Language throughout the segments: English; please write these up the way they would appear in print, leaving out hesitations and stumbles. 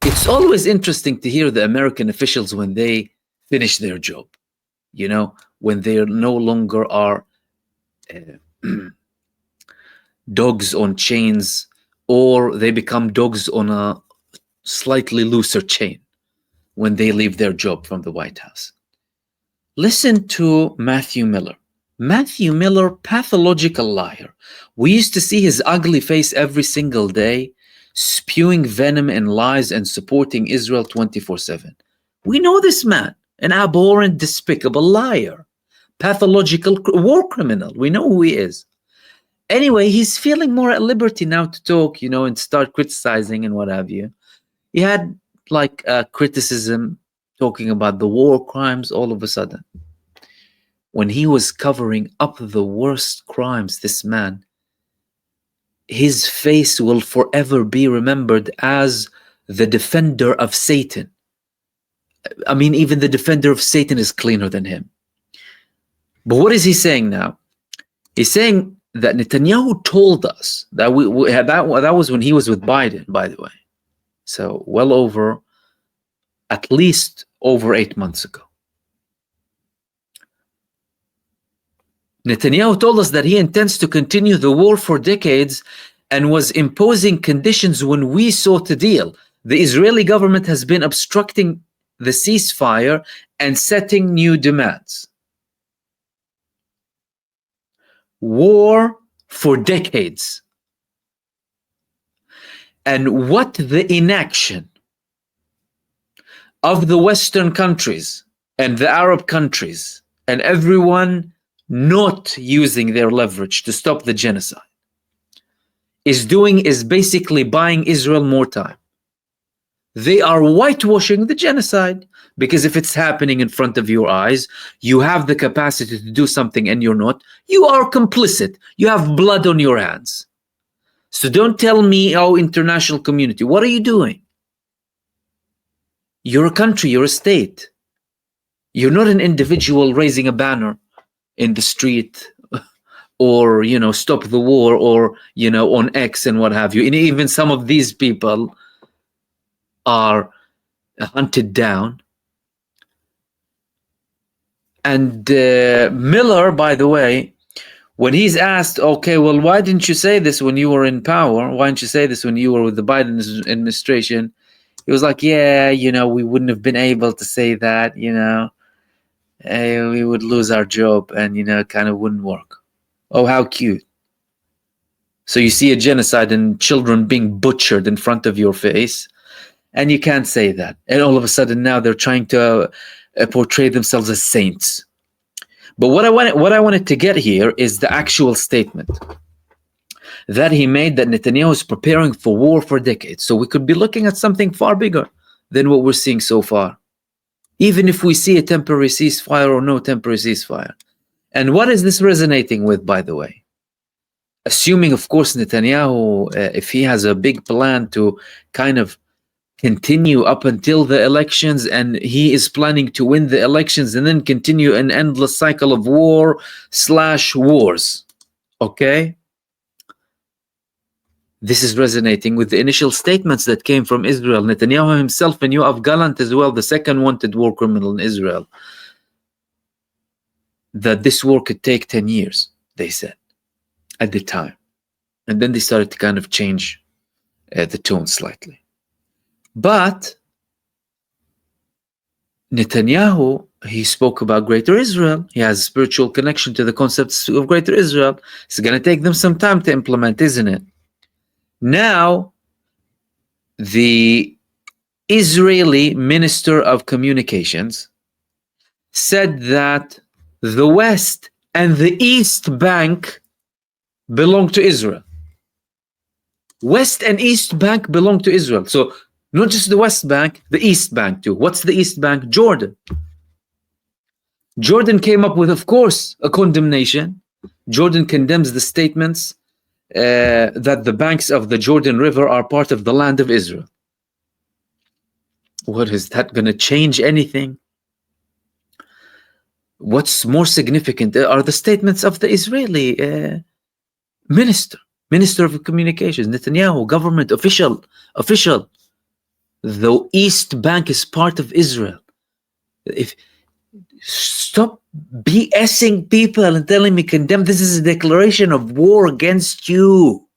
It's always interesting to hear the American officials when they finish their job, you know, when they no longer are dogs on chains, or they become dogs on a slightly looser chain when they leave their job from the White House. Listen to Matthew Miller. Matthew Miller, pathological liar. We used to see his ugly face every single day, spewing venom and lies and supporting Israel 24/7. We know this man, an abhorrent, despicable liar, pathological war criminal. We know who he is. Anyway, he's feeling more at liberty now to talk, you know, and start criticizing and what have you. He had like criticism talking about the war crimes all of a sudden. When he was covering up the worst crimes, this man, his face will forever be remembered as the defender of Satan. I mean, even the defender of Satan is cleaner than him. But what is he saying now? He's saying that Netanyahu told us that that was when he was with Biden, by the way. So well over, at least over 8 months ago. Netanyahu told us that he intends to continue the war for decades and was imposing conditions when we sought a deal. The Israeli government has been obstructing the ceasefire and setting new demands. War for decades. And what the inaction of the Western countries and the Arab countries and everyone not using their leverage to stop the genocide is doing is basically buying Israel more time. They are whitewashing the genocide, because if it's happening in front of your eyes, you have the capacity to do something and you're not, you are complicit. You have blood on your hands. So don't tell me, oh, international community, what are you doing? You're a country, you're a state. You're not an individual raising a banner in the street or, you know, stop the war, or, you know, on X and what have you. And even some of these people are hunted down. And Miller, by the way, when he's asked, okay, well, why didn't you say this when you were in power? Why didn't you say this when you were with the Biden administration? He was like, yeah, you know, we wouldn't have been able to say that, you know. We would lose our job and, you know, it kind of wouldn't work. Oh, how cute. So you see a genocide and children being butchered in front of your face, and you can't say that. And all of a sudden now they're trying to portray themselves as saints. But what I wanted to get here is the actual statement that he made, that Netanyahu is preparing for war for decades. So we could be looking at something far bigger than what we're seeing so far, even if we see a temporary ceasefire or no temporary ceasefire. And what is this resonating with, by the way? Assuming, of course, Netanyahu, if he has a big plan to kind of continue up until the elections, and he is planning to win the elections and then continue an endless cycle of war/wars. Okay? This is resonating with the initial statements that came from Israel. Netanyahu himself and Yoav Gallant as well, the second wanted war criminal in Israel, that this war could take 10 years, they said, at the time. And then they started to kind of change the tone slightly. But Netanyahu, he spoke about Greater Israel. He has a spiritual connection to the concepts of Greater Israel. It's going to take them some time to implement, isn't it? Now, the Israeli Minister of Communications said that the West and the East Bank belong to Israel. West and East Bank belong to Israel. So not just the West Bank, the East Bank too. What's the East Bank? Jordan. Jordan came up with, of course, a condemnation. Jordan condemns the statements that the banks of the Jordan River are part of the land of Israel. What is that going to change anything? What's more significant are the statements of the Israeli Minister of Communications, Netanyahu, government official. The East Bank is part of Israel. If Stop BSing people and telling me condemn. This is a declaration of war against you.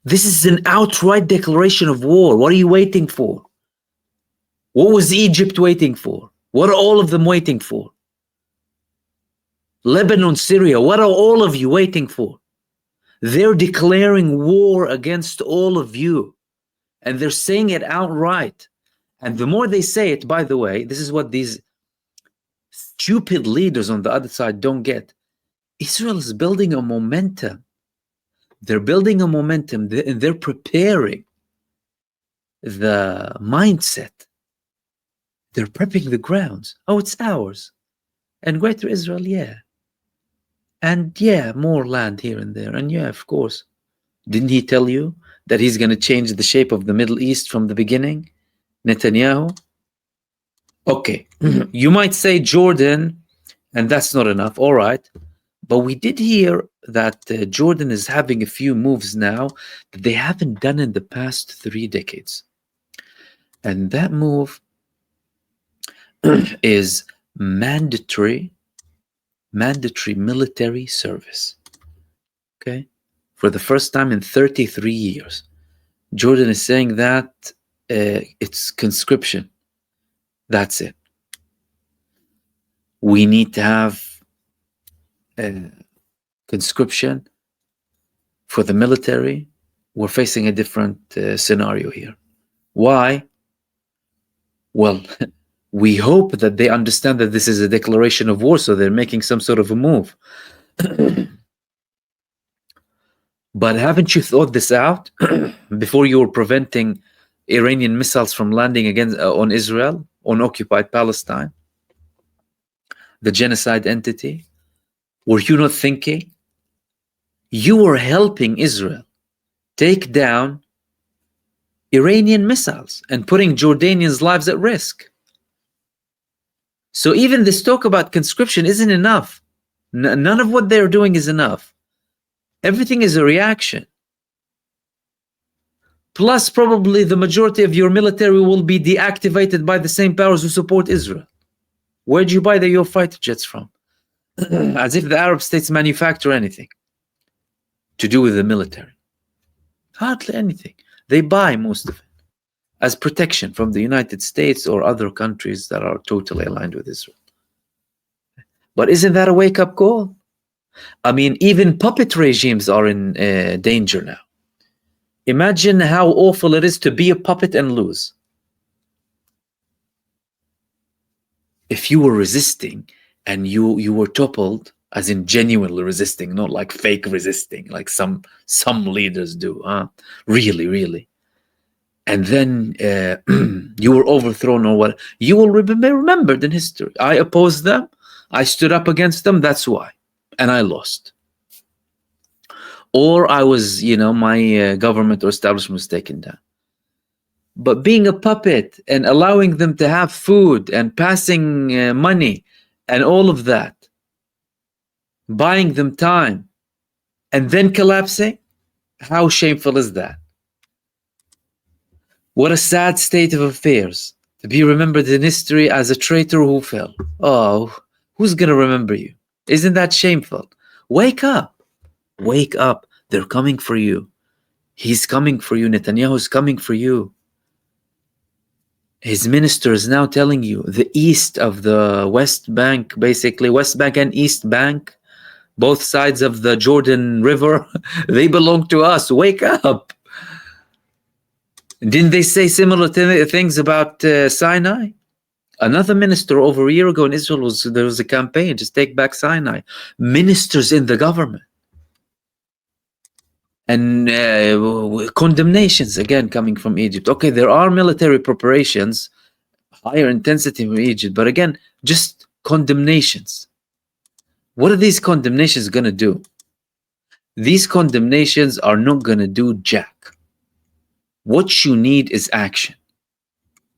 This is an outright declaration of war. What are you waiting for? What was Egypt waiting for? What are all of them waiting for? Lebanon, Syria, what are all of you waiting for? They're declaring war against all of you. And they're saying it outright. And the more they say it, by the way, this is what these stupid leaders on the other side don't get. Israel is building a momentum. They're building a momentum, and they're preparing the mindset. They're prepping the grounds. Oh, it's ours. And Greater Israel, yeah. And yeah, more land here and there. And yeah, of course. Didn't he tell you that he's going to change the shape of the Middle East from the beginning? Netanyahu? Okay. You might say Jordan, and that's not enough. All right. But we did hear that Jordan is having a few moves now that they haven't done in the past 3 decades. And that move is mandatory military service. Okay? For the first time in 33 years. Jordan is saying that it's conscription. That's it. We need to have conscription for the military. We're facing a different scenario here. Why? Well, we hope that they understand that this is a declaration of war, so they're making some sort of a move. But haven't you thought this out before you were preventing Iranian missiles from landing against on Israel, on occupied Palestine, the genocide entity? Were you not thinking? You were helping Israel take down Iranian missiles and putting Jordanians' lives at risk. So even this talk about conscription isn't enough. None of what they're doing is enough. Everything is a reaction. Plus, probably the majority of your military will be deactivated by the same powers who support Israel. Where'd you buy your fighter jets from? As if the Arab states manufacture anything to do with the military. Hardly anything. They buy most of it as protection from the United States or other countries that are totally aligned with Israel. But isn't that a wake-up call? I mean, even puppet regimes are in danger now. Imagine how awful it is to be a puppet and lose. If you were resisting and you were toppled, as in genuinely resisting, not like fake resisting, like some leaders do, really, really. And then you were overthrown or what, you will be remembered in history. I opposed them, I stood up against them, that's why. And I lost. Or I was, my government or establishment was taken down. But being a puppet and allowing them to have food and passing money and all of that, buying them time, and then collapsing, how shameful is that? What a sad state of affairs, to be remembered in history as a traitor who fell. Oh, who's going to remember you? Isn't that shameful? Wake up. Wake up. They're coming for you. He's coming for you. Netanyahu is coming for you. His minister is now telling you the east of the West Bank, basically West Bank and East Bank, both sides of the Jordan River, they belong to us. Wake up. Didn't they say similar things about Sinai? Another minister over a year ago in Israel, there was a campaign, just take back Sinai. Ministers in the government. And condemnations, again, coming from Egypt. Okay, there are military preparations, higher intensity from Egypt, but again, just condemnations. What are these condemnations going to do? These condemnations are not going to do jack. What you need is action.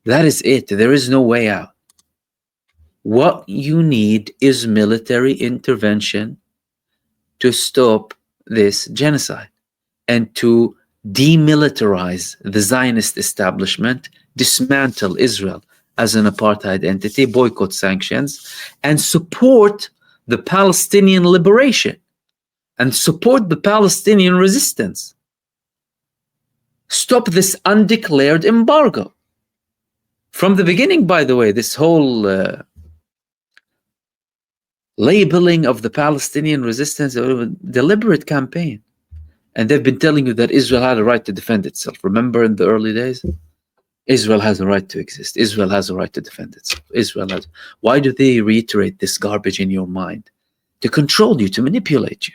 That is it. There is no way out. What you need is military intervention to stop this genocide and to demilitarize the Zionist establishment, dismantle Israel as an apartheid entity, boycott sanctions, and support the Palestinian liberation and support the Palestinian resistance. Stop this undeclared embargo. From the beginning, by the way, this whole labeling of the Palestinian resistance a deliberate campaign. And they've been telling you that Israel had a right to defend itself. Remember in the early days? Israel has a right to exist. Israel has a right to defend itself. Israel has. Why do they reiterate this garbage in your mind? To control you, to manipulate you.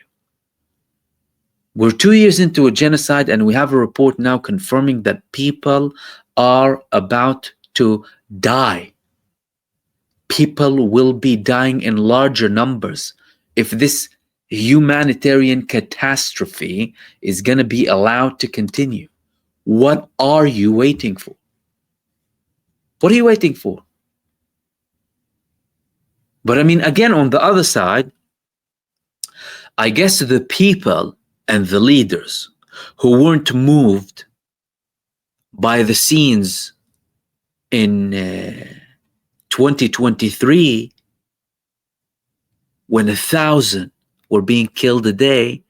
We're 2 years into a genocide, and we have a report now confirming that people are about to die. People will be dying in larger numbers if this humanitarian catastrophe is going to be allowed to continue. What are you waiting for? What are you waiting for? But I mean, again, on the other side, I guess the people and the leaders who weren't moved by the scenes in 2023, when 1,000 were being killed a day,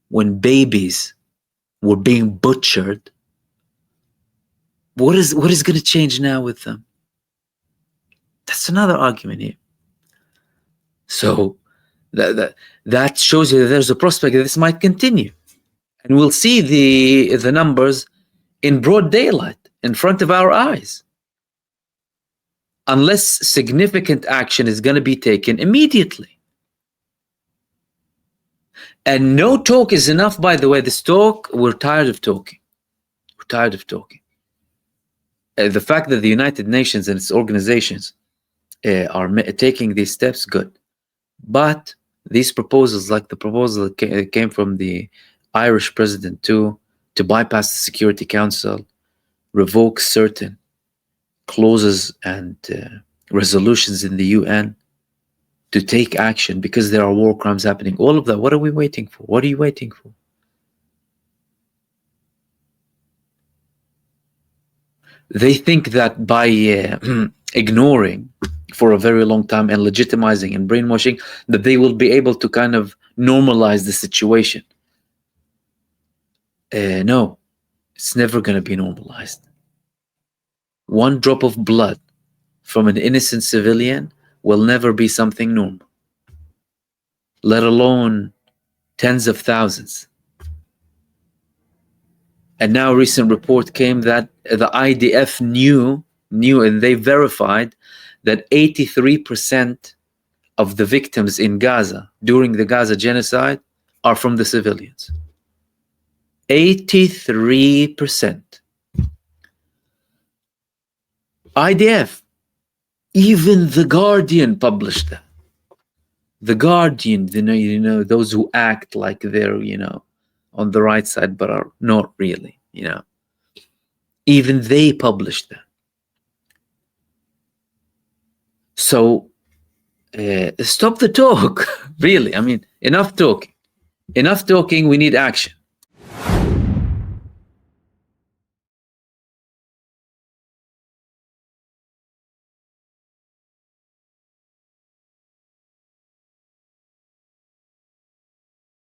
when babies were being butchered, what is going to change now with them? That's another argument here. So that shows you that there's a prospect that this might continue, and we'll see the numbers in broad daylight in front of our eyes, unless significant action is going to be taken immediately. And no talk is enough, by the way. This talk, we're tired of talking. We're tired of talking. The fact that the United Nations and its organizations are taking these steps, good. But these proposals, like the proposal that came from the Irish president to bypass the Security Council, revoke certain clauses and resolutions in the UN, to take action because there are war crimes happening. All of that, what are we waiting for? What are you waiting for? They think that by ignoring for a very long time and legitimizing and brainwashing, that they will be able to kind of normalize the situation. No, it's never going to be normalized. One drop of blood from an innocent civilian will never be something normal, let alone tens of thousands. And now a recent report came that the IDF knew and they verified that 83% of the victims in Gaza during the Gaza genocide are from the civilians. 83%. IDF. Even The Guardian published that. The Guardian, you know, those who act like they're, you know, on the right side, but are not really, you know. Even they published that. So stop the talk, really. I mean, enough talking. Enough talking, we need action.